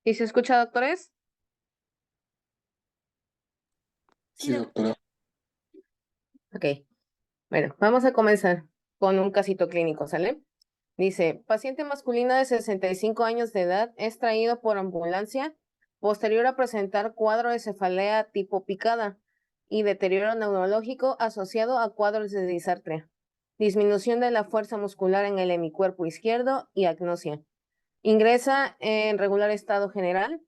¿Y se escucha, doctores? Sí, doctora. Ok, bueno, vamos a comenzar con un casito clínico, ¿sale? Dice, paciente masculino de 65 años de edad es traído por ambulancia posterior a presentar cuadro de cefalea tipo picada y deterioro neurológico asociado a cuadros de disartria, disminución de la fuerza muscular en el hemicuerpo izquierdo y agnosia. Ingresa en regular estado general,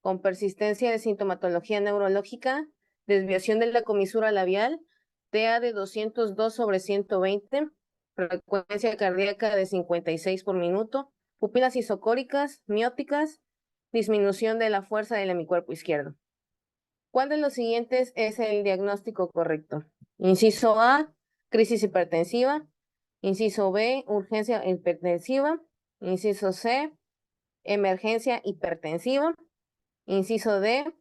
con persistencia de sintomatología neurológica, desviación de la comisura labial, TA de 202/120, frecuencia cardíaca de 56 por minuto, pupilas isocóricas, mióticas, disminución de la fuerza del hemicuerpo izquierdo. ¿Cuál de los siguientes es el diagnóstico correcto? Inciso A, crisis hipertensiva. Inciso B, urgencia hipertensiva. Inciso C, emergencia hipertensiva. Inciso D,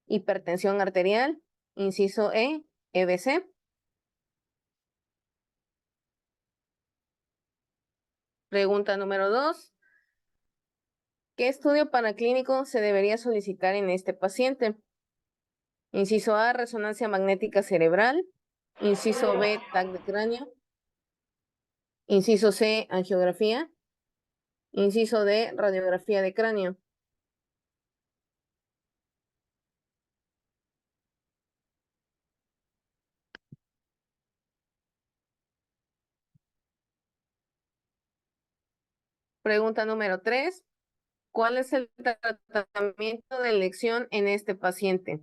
hipertensión arterial. Inciso E, EBC. Pregunta número 2. ¿Qué estudio paraclínico se debería solicitar en este paciente? Inciso A, resonancia magnética cerebral. Inciso B, TAC de cráneo. Inciso C, angiografía. Inciso D, radiografía de cráneo. Pregunta número 3. ¿Cuál es el tratamiento de elección en este paciente?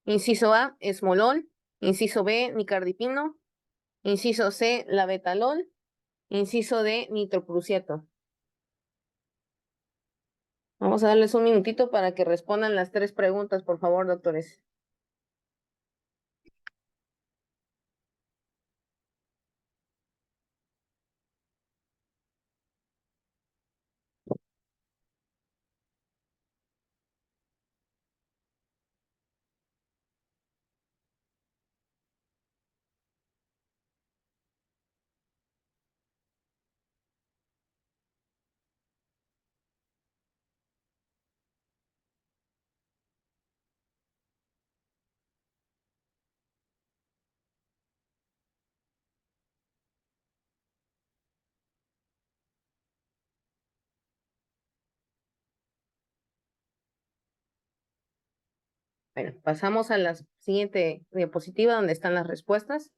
Inciso A, esmolol. Inciso B, nicardipino. Inciso C, labetalol. Inciso D, nitroprusiato. Vamos a darles un minutito para que respondan las 3 preguntas, por favor, doctores. Bueno, pasamos a la siguiente diapositiva donde están las respuestas.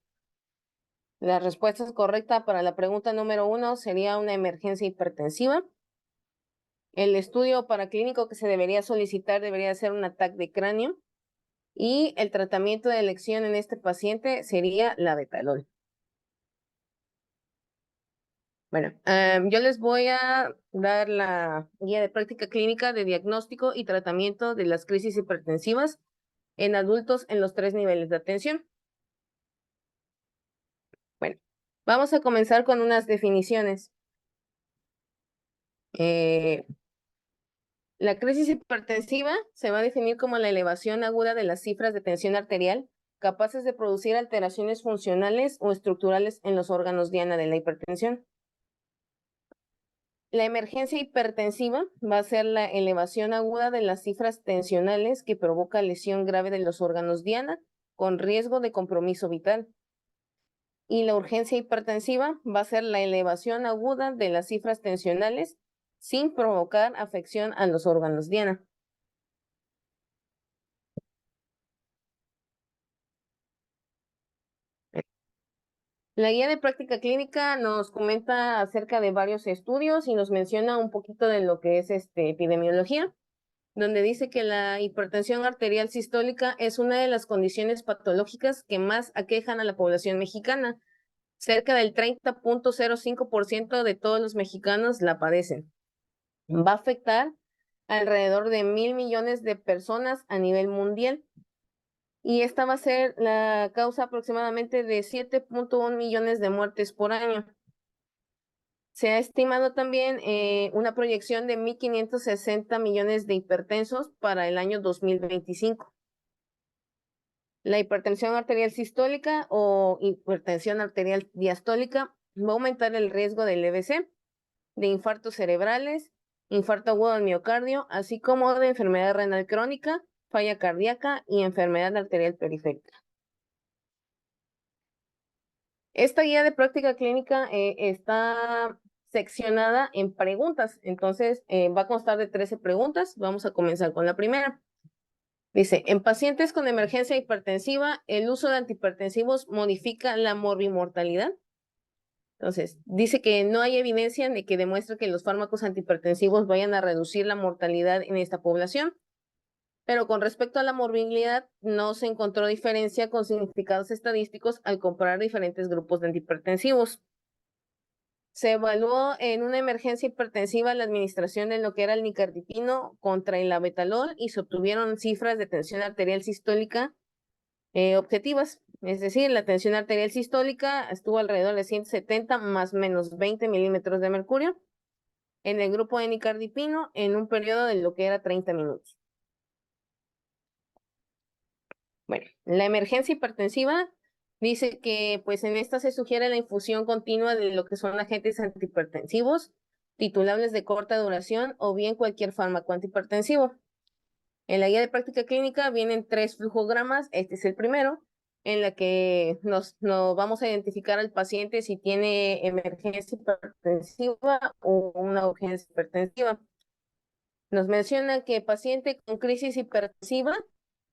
La respuesta correcta para la pregunta número 1 sería una emergencia hipertensiva. El estudio paraclínico que se debería solicitar debería ser un ataque de cráneo. Y el tratamiento de elección en este paciente sería labetalol. Bueno, yo les voy a dar la guía de práctica clínica de diagnóstico y tratamiento de las crisis hipertensivas en adultos en los 3 niveles de atención. Bueno, vamos a comenzar con unas definiciones. La crisis hipertensiva se va a definir como la elevación aguda de las cifras de tensión arterial capaces de producir alteraciones funcionales o estructurales en los órganos diana de la hipertensión. La emergencia hipertensiva va a ser la elevación aguda de las cifras tensionales que provoca lesión grave de los órganos diana con riesgo de compromiso vital. Y la urgencia hipertensiva va a ser la elevación aguda de las cifras tensionales sin provocar afección a los órganos diana. La guía de práctica clínica nos comenta acerca de varios estudios y nos menciona un poquito de lo que es epidemiología, donde dice que la hipertensión arterial sistólica es una de las condiciones patológicas que más aquejan a la población mexicana. Cerca del 30.05% de todos los mexicanos la padecen. Va a afectar alrededor de 1,000 millones de personas a nivel mundial. Y esta va a ser la causa aproximadamente de 7.1 millones de muertes por año. Se ha estimado también una proyección de 1,560 millones de hipertensos para el año 2025. La hipertensión arterial sistólica o hipertensión arterial diastólica va a aumentar el riesgo del EBC, de infartos cerebrales, infarto agudo del miocardio, así como de enfermedad renal crónica, falla cardíaca y enfermedad arterial periférica. Esta guía de práctica clínica está seccionada en preguntas, entonces va a constar de 13 preguntas. Vamos a comenzar con la primera. Dice, en pacientes con emergencia hipertensiva, ¿el uso de antihipertensivos modifica la morbimortalidad? Entonces, dice que no hay evidencia de que demuestre que los fármacos antihipertensivos vayan a reducir la mortalidad en esta población. Pero con respecto a la morbilidad, no se encontró diferencia con significados estadísticos al comparar diferentes grupos de antihipertensivos. Se evaluó en una emergencia hipertensiva la administración de lo que era el nicardipino contra el labetalol y se obtuvieron cifras de tensión arterial sistólica objetivas. Es decir, la tensión arterial sistólica estuvo alrededor de 170 más menos 20 milímetros de mercurio en el grupo de nicardipino en un periodo de lo que era 30 minutos. Bueno, la emergencia hipertensiva dice que pues en esta se sugiere la infusión continua de lo que son agentes antihipertensivos, titulables de corta duración o bien cualquier fármaco antihipertensivo. En la guía de práctica clínica vienen 3 flujogramas, este es el primero, en la que nos vamos a identificar al paciente si tiene emergencia hipertensiva o una urgencia hipertensiva. Nos menciona que paciente con crisis hipertensiva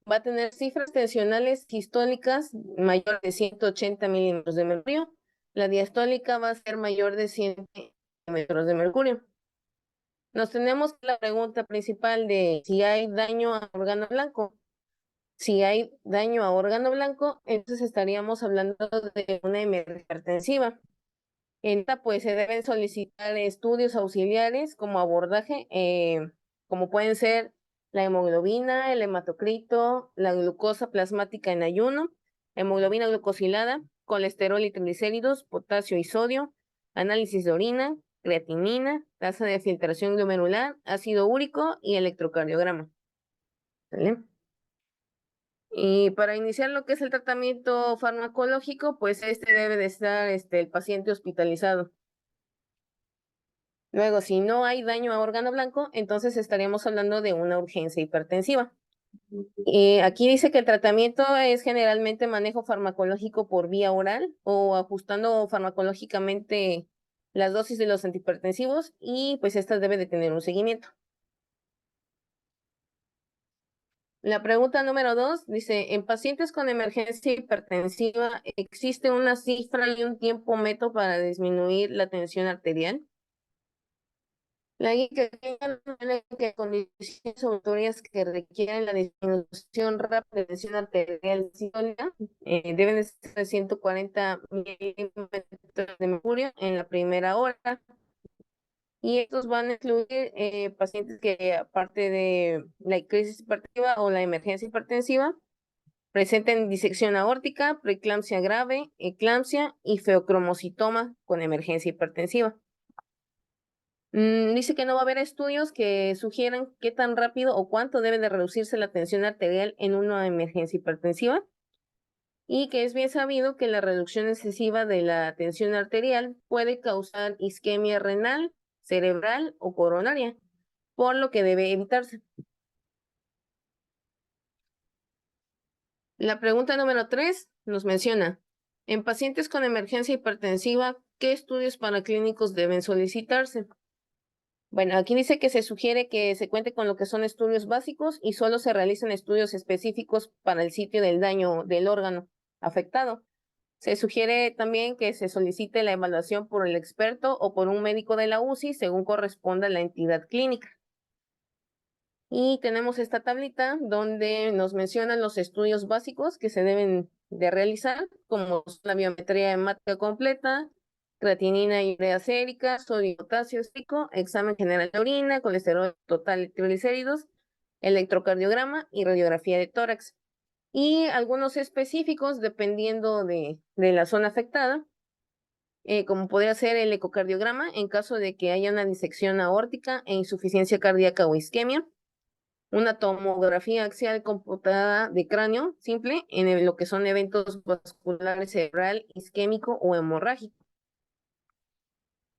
va a tener cifras tensionales sistólicas mayor de 180 milímetros de mercurio. La diastólica va a ser mayor de 100 milímetros de mercurio. Nos tenemos la pregunta principal de si hay daño a órgano blanco. Si hay daño a órgano blanco, entonces estaríamos hablando de una emergencia hipertensiva. En esta, pues, se deben solicitar estudios auxiliares como abordaje, como pueden ser la hemoglobina, el hematocrito, la glucosa plasmática en ayuno, hemoglobina glucosilada, colesterol y triglicéridos, potasio y sodio, análisis de orina, creatinina, tasa de filtración glomerular, ácido úrico y electrocardiograma. ¿Vale? Y para iniciar lo que es el tratamiento farmacológico, pues este debe de estar el paciente hospitalizado. Luego, si no hay daño a órgano blanco, entonces estaríamos hablando de una urgencia hipertensiva. Aquí dice que el tratamiento es generalmente manejo farmacológico por vía oral o ajustando farmacológicamente las dosis de los antihipertensivos y pues esta debe de tener un seguimiento. La pregunta número 2 dice, en pacientes con emergencia hipertensiva, ¿existe una cifra y un tiempo método para disminuir la tensión arterial? La guía que condiciones somatorias que requieren la disminución rápida de tensión arterial sistólica deben de ser de 140 milímetros de mercurio en la primera hora. Y estos van a incluir pacientes que, aparte de la crisis hipertensiva o la emergencia hipertensiva, presenten disección aórtica, preeclampsia grave, eclampsia y feocromocitoma con emergencia hipertensiva. Dice que no va a haber estudios que sugieran qué tan rápido o cuánto debe de reducirse la tensión arterial en una emergencia hipertensiva y que es bien sabido que la reducción excesiva de la tensión arterial puede causar isquemia renal, cerebral o coronaria, por lo que debe evitarse. La pregunta número 3 nos menciona, en pacientes con emergencia hipertensiva, ¿qué estudios paraclínicos deben solicitarse? Bueno, aquí dice que se sugiere que se cuente con lo que son estudios básicos y solo se realicen estudios específicos para el sitio del daño del órgano afectado. Se sugiere también que se solicite la evaluación por el experto o por un médico de la UCI según corresponda a la entidad clínica. Y tenemos esta tablita donde nos mencionan los estudios básicos que se deben de realizar, como la biometría hemática completa, creatinina y urea sérica, sodio y potasio sérico, examen general de orina, colesterol total y triglicéridos, electrocardiograma y radiografía de tórax. Y algunos específicos dependiendo de la zona afectada, como podría ser el ecocardiograma en caso de que haya una disección aórtica e insuficiencia cardíaca o isquemia, una tomografía axial computada de cráneo simple en lo que son eventos vasculares cerebral, isquémico o hemorrágico.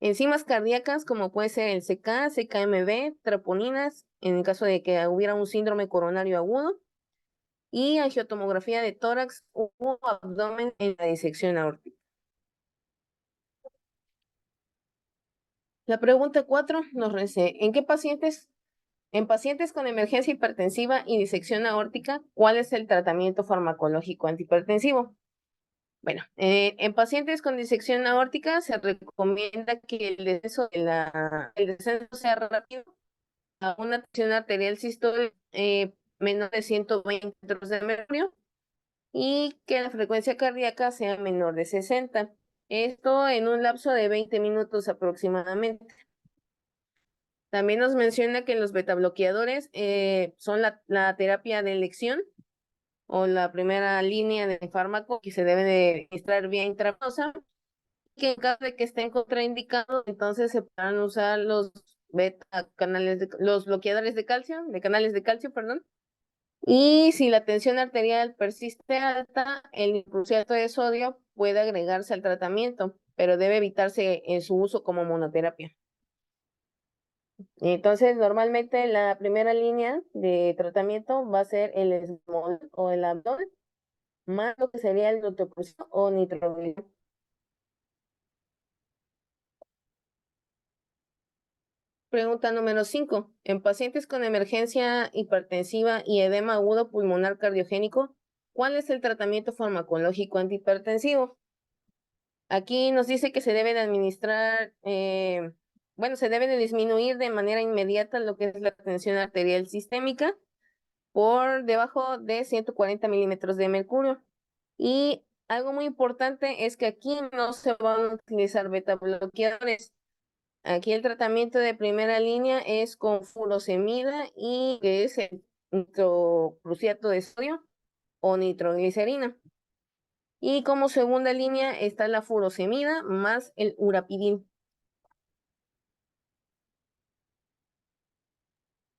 Enzimas cardíacas como puede ser el CK, CKMB, troponinas, en el caso de que hubiera un síndrome coronario agudo, y angiotomografía de tórax u abdomen en la disección aórtica. La pregunta 4 nos dice, ¿en pacientes con emergencia hipertensiva y disección aórtica, cuál es el tratamiento farmacológico antihipertensivo? Bueno, en pacientes con disección aórtica se recomienda que el descenso sea rápido a una tensión arterial sistólica menor de 120 centímetros de mercurio y que la frecuencia cardíaca sea menor de 60. Esto en un lapso de 20 minutos aproximadamente. También nos menciona que los betabloqueadores son la terapia de elección o la primera línea de fármaco que se debe de administrar vía intravenosa, que en caso de que estén contraindicados, entonces se puedan usar los los bloqueadores de calcio, de canales de calcio, perdón. Y si la tensión arterial persiste alta, el nitrocruciato de sodio puede agregarse al tratamiento, pero debe evitarse en su uso como monoterapia. Entonces, normalmente la primera línea de tratamiento va a ser el esmol o el abdol, más lo que sería el nitroprusiano o nitroglicerina. Pregunta número 5. En pacientes con emergencia hipertensiva y edema agudo pulmonar cardiogénico, ¿cuál es el tratamiento farmacológico antihipertensivo? Aquí nos dice que se debe de administrar, se debe de disminuir de manera inmediata lo que es la tensión arterial sistémica por debajo de 140 milímetros de mercurio. Y algo muy importante es que aquí no se van a utilizar beta bloqueadores. Aquí el tratamiento de primera línea es con furosemida y que es el nitrocruciato de sodio o nitroglicerina. Y como segunda línea está la furosemida más el urapidín.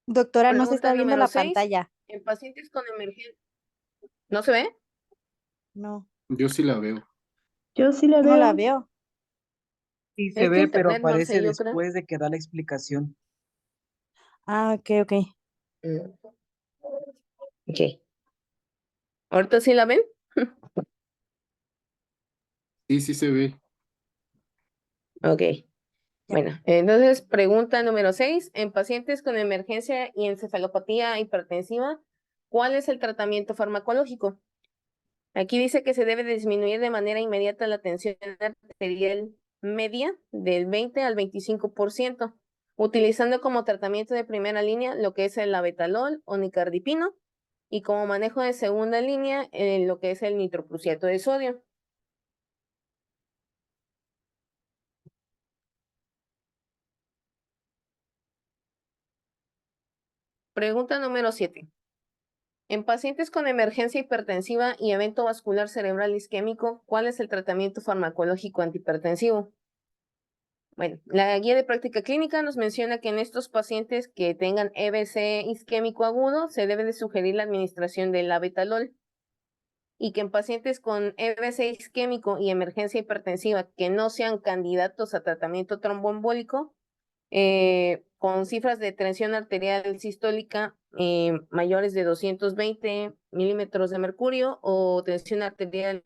Doctora, no se Pregunta está viendo número la 6. pantalla. En pacientes con emergencia. ¿No se ve? No, Yo sí la veo. Yo sí la no la veo. veo. Sí se Es tu ve, pero internet, no aparece sé, yo creo. después de que da la explicación. Ah, ok, ok. Ok. ¿Ahorita sí la ven? Sí, sí se ve. Ok. Bueno, entonces pregunta número 6. En pacientes con emergencia y encefalopatía hipertensiva, ¿cuál es el tratamiento farmacológico? Aquí dice que se debe disminuir de manera inmediata la tensión arterial media del 20 al 25%, utilizando como tratamiento de primera línea lo que es el abetalol o nicardipino y como manejo de segunda línea lo que es el nitroprusiato de sodio. Pregunta número 7. En pacientes con emergencia hipertensiva y evento vascular cerebral isquémico, ¿cuál es el tratamiento farmacológico antihipertensivo? Bueno, la guía de práctica clínica nos menciona que en estos pacientes que tengan EBC isquémico agudo se debe de sugerir la administración del abetalol y que en pacientes con EBC isquémico y emergencia hipertensiva que no sean candidatos a tratamiento tromboembólico con cifras de tensión arterial sistólica mayores de 220 milímetros de mercurio o tensión arterial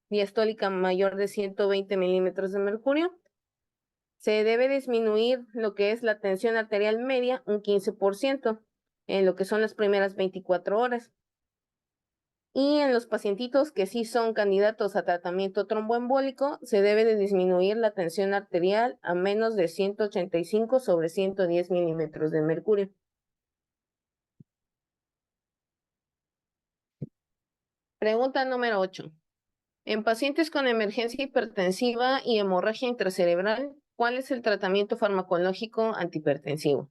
diastólica mayor de 120 milímetros de mercurio, se debe disminuir lo que es la tensión arterial media un 15% en lo que son las primeras 24 horas. Y en los pacientitos que sí son candidatos a tratamiento tromboembólico, se debe de disminuir la tensión arterial a menos de 185 sobre 110 milímetros de mercurio. Pregunta número 8. En pacientes con emergencia hipertensiva y hemorragia intracerebral, ¿cuál es el tratamiento farmacológico antihipertensivo?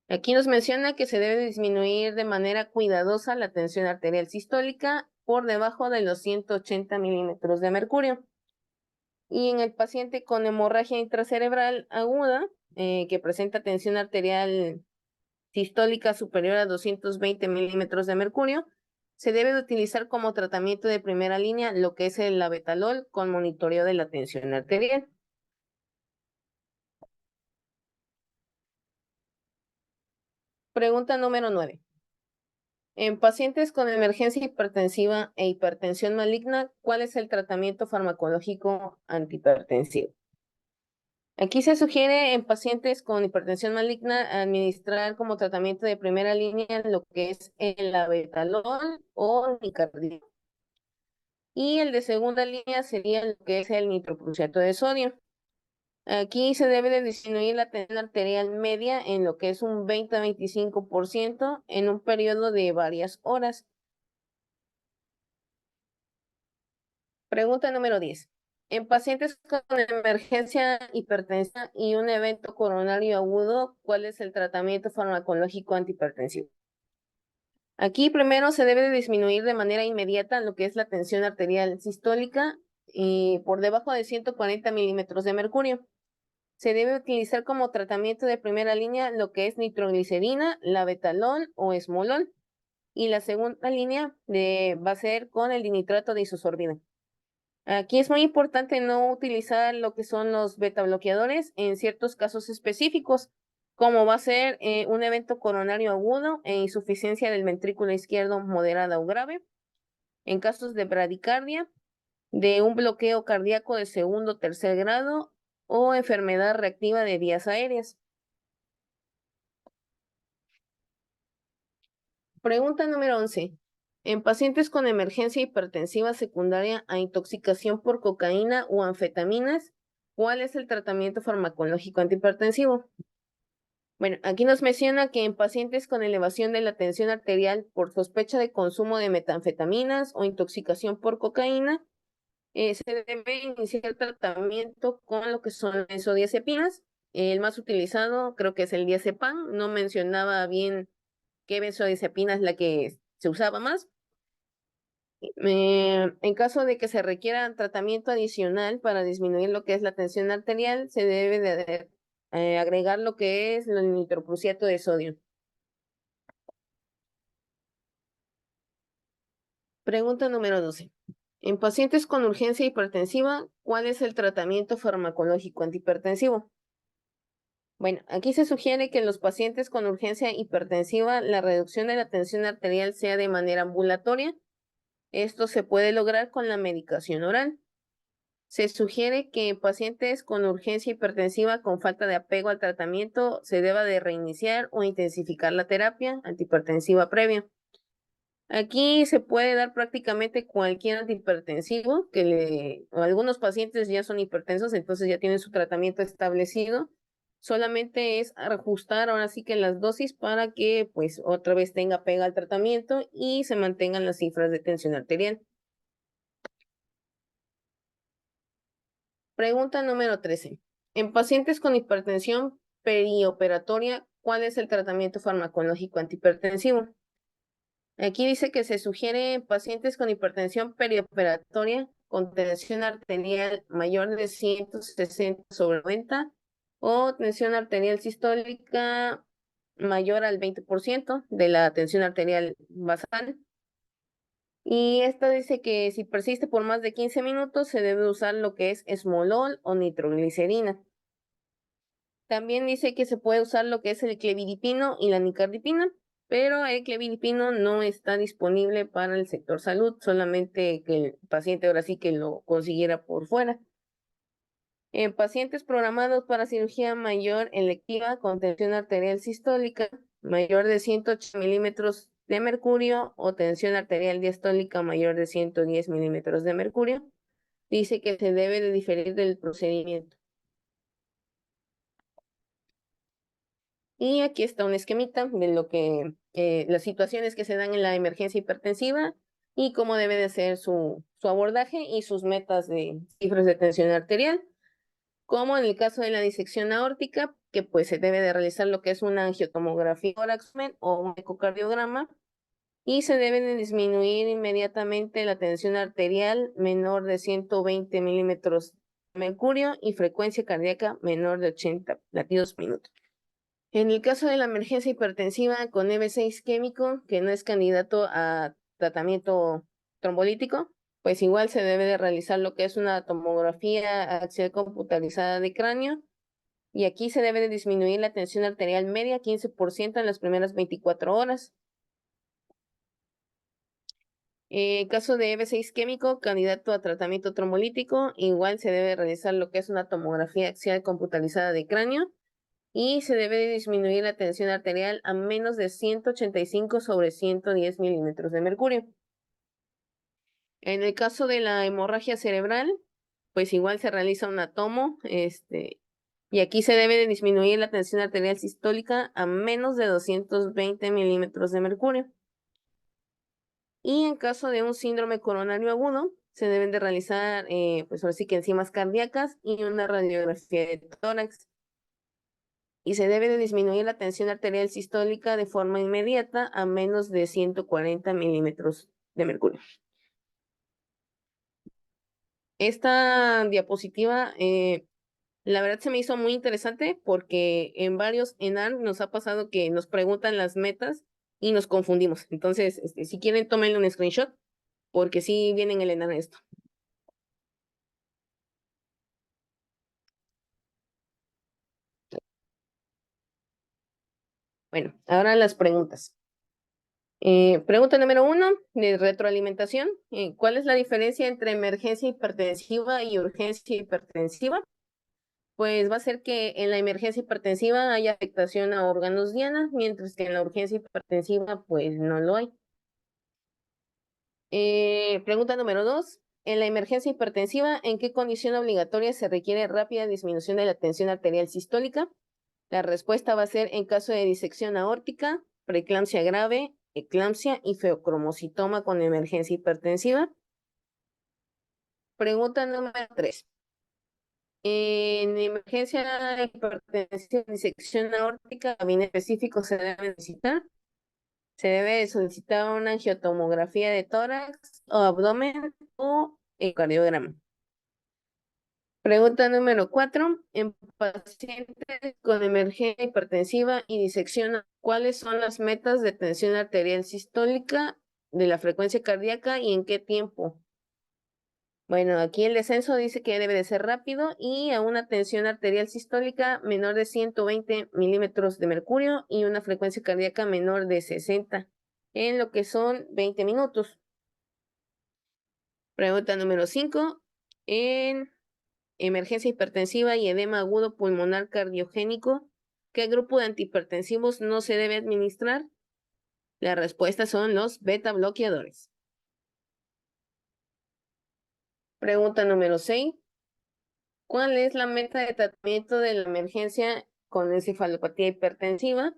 Aquí nos menciona que se debe disminuir de manera cuidadosa la tensión arterial sistólica por debajo de los 180 milímetros de mercurio. Y en el paciente con hemorragia intracerebral aguda, que presenta tensión arterial sistólica superior a 220 milímetros de mercurio, se debe de utilizar como tratamiento de primera línea lo que es el abetalol con monitoreo de la tensión arterial. Pregunta número 9. En pacientes con emergencia hipertensiva e hipertensión maligna, ¿cuál es el tratamiento farmacológico antihipertensivo? Aquí se sugiere en pacientes con hipertensión maligna administrar como tratamiento de primera línea lo que es el abetalol o nicardina. Y el de segunda línea sería lo que es el nitroprusiato de sodio. Aquí se debe de disminuir la tensión arterial media en lo que es un 20 a 25% en un periodo de varias horas. Pregunta número 10. En pacientes con emergencia hipertensiva y un evento coronario agudo, ¿cuál es el tratamiento farmacológico antihipertensivo? Aquí primero se debe de disminuir de manera inmediata lo que es la tensión arterial sistólica y por debajo de 140 milímetros de mercurio. Se debe utilizar como tratamiento de primera línea lo que es nitroglicerina, labetalol o esmolol. Y la segunda línea va a ser con el dinitrato de isosorbida. Aquí es muy importante no utilizar lo que son los beta bloqueadores en ciertos casos específicos, como va a ser un evento coronario agudo e insuficiencia del ventrículo izquierdo moderada o grave, en casos de bradicardia, de un bloqueo cardíaco de segundo o tercer grado o enfermedad reactiva de vías aéreas. Pregunta número 11. En pacientes con emergencia hipertensiva secundaria a intoxicación por cocaína o anfetaminas, ¿cuál es el tratamiento farmacológico antihipertensivo? Bueno, aquí nos menciona que en pacientes con elevación de la tensión arterial por sospecha de consumo de metanfetaminas o intoxicación por cocaína, se debe iniciar tratamiento con lo que son benzodiazepinas. El más utilizado creo que es el diazepam. No mencionaba bien qué benzodiazepina es la que se usaba más. En caso de que se requiera tratamiento adicional para disminuir lo que es la tensión arterial, se debe de agregar lo que es el nitroprusiato de sodio. Pregunta número 12. En pacientes con urgencia hipertensiva, ¿cuál es el tratamiento farmacológico antihipertensivo? Bueno, aquí se sugiere que en los pacientes con urgencia hipertensiva la reducción de la tensión arterial sea de manera ambulatoria. Esto se puede lograr con la medicación oral. Se sugiere que en pacientes con urgencia hipertensiva con falta de apego al tratamiento se deba de reiniciar o intensificar la terapia antihipertensiva previa. Aquí se puede dar prácticamente cualquier antihipertensivo algunos pacientes ya son hipertensos, entonces ya tienen su tratamiento establecido. Solamente es ajustar ahora sí que las dosis para que pues otra vez tenga pega al tratamiento y se mantengan las cifras de tensión arterial. Pregunta número 13. En pacientes con hipertensión perioperatoria, ¿cuál es el tratamiento farmacológico antihipertensivo? Aquí dice que se sugiere en pacientes con hipertensión perioperatoria con tensión arterial mayor de 160/90 o tensión arterial sistólica mayor al 20% de la tensión arterial basal. Y esta dice que si persiste por más de 15 minutos se debe usar lo que es esmolol o nitroglicerina. También dice que se puede usar lo que es el clevidipino y la nicardipina, pero el clevidipino no está disponible para el sector salud, solamente que el paciente ahora sí que lo consiguiera por fuera. En pacientes programados para cirugía mayor electiva con tensión arterial sistólica mayor de 108 milímetros de mercurio o tensión arterial diastólica mayor de 110 milímetros de mercurio, dice que se debe de diferir del procedimiento. Y aquí está un esquemita de lo que las situaciones que se dan en la emergencia hipertensiva y cómo debe de ser su abordaje y sus metas de cifras de tensión arterial, como en el caso de la disección aórtica, que pues se debe de realizar lo que es una angiotomografía Oraxmen o un ecocardiograma y se debe de disminuir inmediatamente la tensión arterial menor de 120 milímetros de mercurio y frecuencia cardíaca menor de 80 latidos minuto. En el caso de la emergencia hipertensiva con EB6 isquémico, que no es candidato a tratamiento trombolítico, pues igual se debe de realizar lo que es una tomografía axial computarizada de cráneo Y aquí se debe de disminuir la tensión arterial media 15% en las primeras 24 horas. Caso de EB6 isquémico, candidato a tratamiento trombolítico, igual se debe realizar lo que es una tomografía axial computarizada de cráneo y se debe de disminuir la tensión arterial a menos de 185/110 milímetros de mercurio. En el caso de la hemorragia cerebral, pues igual se realiza una tomo, y aquí se debe de disminuir la tensión arterial sistólica a menos de 220 milímetros de mercurio. Y en caso de un síndrome coronario agudo, se deben de realizar, pues ahora sí que enzimas cardíacas y una radiografía de tórax. Y se debe de disminuir la tensión arterial sistólica de forma inmediata a menos de 140 milímetros de mercurio. Esta diapositiva, la verdad se me hizo muy interesante porque en varios ENAR nos ha pasado que nos preguntan las metas y nos confundimos. Entonces, si quieren, tómenle un screenshot porque sí viene en el ENAR esto. Bueno, ahora las preguntas. Pregunta número 1 de retroalimentación. ¿Cuál es la diferencia entre emergencia hipertensiva y urgencia hipertensiva? Pues va a ser que en la emergencia hipertensiva hay afectación a órganos diana, mientras que en la urgencia hipertensiva pues no lo hay. Pregunta número 2. En la emergencia hipertensiva, ¿en qué condición obligatoria se requiere rápida disminución de la tensión arterial sistólica? La respuesta va a ser en caso de disección aórtica, preeclampsia grave, eclampsia y feocromocitoma con emergencia hipertensiva. Pregunta número 3. En emergencia hipertensiva, disección aórtica, bien específico se debe necesitar. Se debe solicitar una angiotomografía de tórax o abdomen o ecocardiograma. Pregunta número 4. En pacientes con emergencia hipertensiva y disección, ¿cuáles son las metas de tensión arterial sistólica de la frecuencia cardíaca y en qué tiempo? Bueno, aquí el descenso dice que debe de ser rápido y a una tensión arterial sistólica menor de 120 milímetros de mercurio y una frecuencia cardíaca menor de 60 en lo que son 20 minutos. Pregunta número 5. En emergencia hipertensiva y edema agudo pulmonar cardiogénico, ¿qué grupo de antihipertensivos no se debe administrar? La respuesta son los beta bloqueadores. Pregunta número 6. ¿Cuál es la meta de tratamiento de la emergencia con encefalopatía hipertensiva?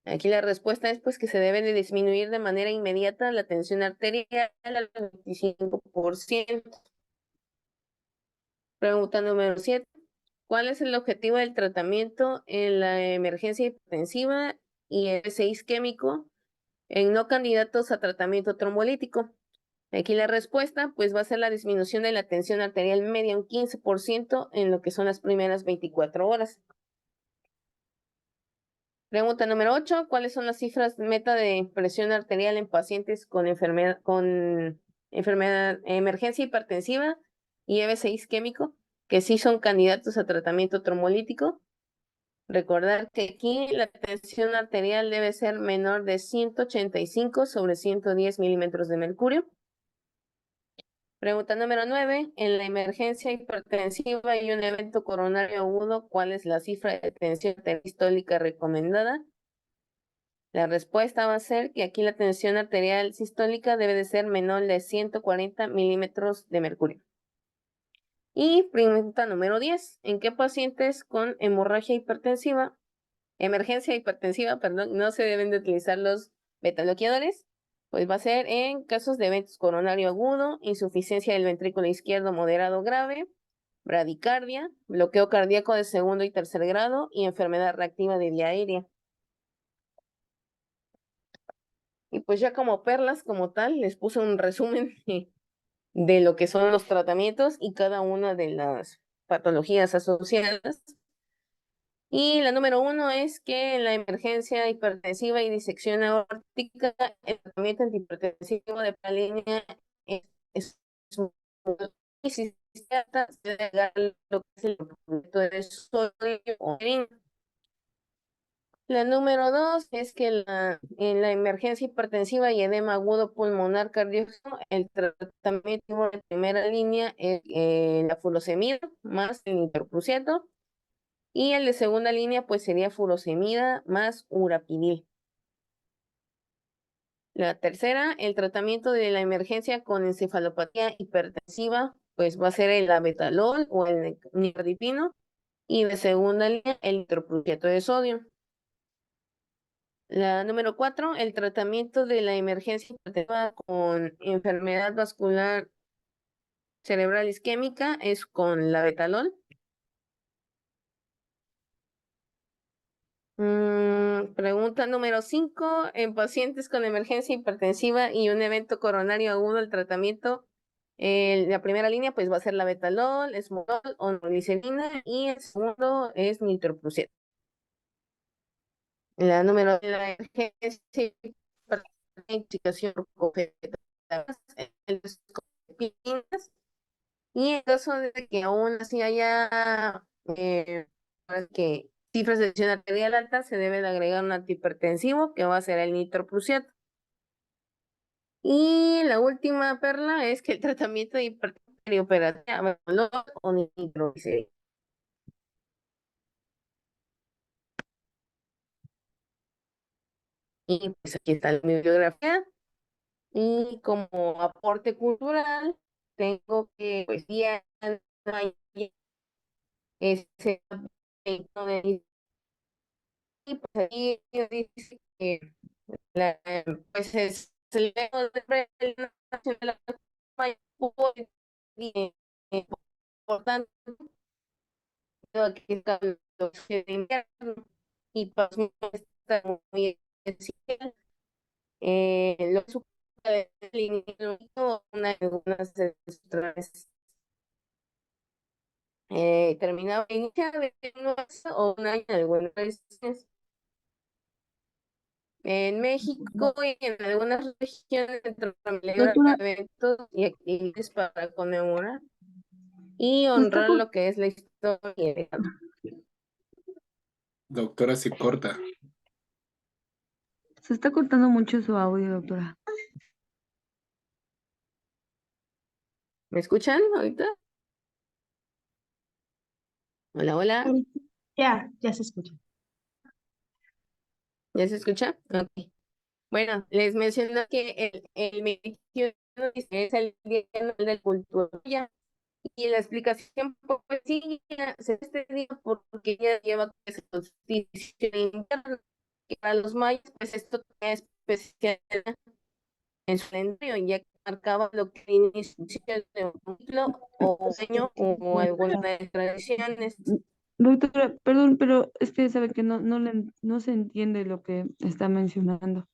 Aquí la respuesta es pues que se debe de disminuir de manera inmediata la tensión arterial al 25%. Pregunta número 7. ¿Cuál es el objetivo del tratamiento en la emergencia hipertensiva y EB6 isquémico en no candidatos a tratamiento trombolítico? Aquí la respuesta pues va a ser la disminución de la tensión arterial media un 15% en lo que son las primeras 24 horas. Pregunta número 8. ¿Cuáles son las cifras meta de presión arterial en pacientes con emergencia hipertensiva y EB6 isquémico que sí son candidatos a tratamiento trombolítico? Recordar que aquí la tensión arterial debe ser menor de 185/110 milímetros de mercurio. Pregunta número 9. En la emergencia hipertensiva y un evento coronario agudo, ¿cuál es la cifra de tensión arterial sistólica recomendada? La respuesta va a ser que aquí la tensión arterial sistólica debe de ser menor de 140 milímetros de mercurio. Y pregunta número 10. ¿En qué pacientes con emergencia hipertensiva, no se deben de utilizar los beta bloqueadores? Pues va a ser en casos de eventos coronario agudo, insuficiencia del ventrículo izquierdo moderado grave, bradicardia, bloqueo cardíaco de segundo y tercer grado y enfermedad reactiva de vía aérea. Y pues ya como perlas como tal, les puse un resumen de lo que son los tratamientos y cada una de las patologías asociadas. Y la número 1 es que en la emergencia hipertensiva y disección aórtica, el tratamiento antihipertensivo de primera línea es muy alta, se debe agregar lo que es el hidroclorito de sodio o heparina. La número 2 es que en la emergencia hipertensiva y edema agudo pulmonar cardíaco, el tratamiento de primera línea es la furosemida más el nitroprusiato, y el de segunda línea pues sería furosemida más urapidil. La tercera, el tratamiento de la emergencia con encefalopatía hipertensiva, pues va a ser el abetalol o el nifedipino, y de segunda línea el nitroprusiato de sodio. La número 4, el tratamiento de la emergencia hipertensiva con enfermedad vascular cerebral isquémica es con la betalol. Pregunta número 5, en pacientes con emergencia hipertensiva y un evento coronario agudo, el tratamiento, la primera línea pues va a ser la betalol, esmolol o norglicerina, y el segundo es nitroprusiato. La número de la emergencia intoxicación por y en caso de que aún así haya que cifras de tensión arterial alta, se debe de agregar un antihipertensivo que va a ser el nitroprusiato. Y la última perla es que el tratamiento de hipertensión perioperatoria o nitroglicerina. Y pues aquí está mi bibliografía. Y como aporte cultural, tengo que pues día ese y pues ahí dice que pues es el lema del nacional importante que los de invierno y pues está muy esencial. Lo supe del algunas de terminaba iniciar o un año en algunas regiones. En México y en algunas regiones Doctora, eventos y actividades para conmemorar y se está, honrar lo que es la historia y el legado. Doctora, se corta. se está cortando mucho su audio, doctora. ¿Me escuchan ahorita? Hola, hola. Ya se escucha. ¿Ya se escucha? Ok. Bueno, les menciono que el 21 es el Día Nacional de la Cultura Maya, y la explicación pues sí, se este día porque ya lleva que se solsticio de invierno, que para los mayas pues esto es especial en su calendario, ya que marcaba lo que inicio de un ciclo o un año o alguna de las tradiciones. Doctora, perdón, pero es que sabe que no se entiende lo que está mencionando.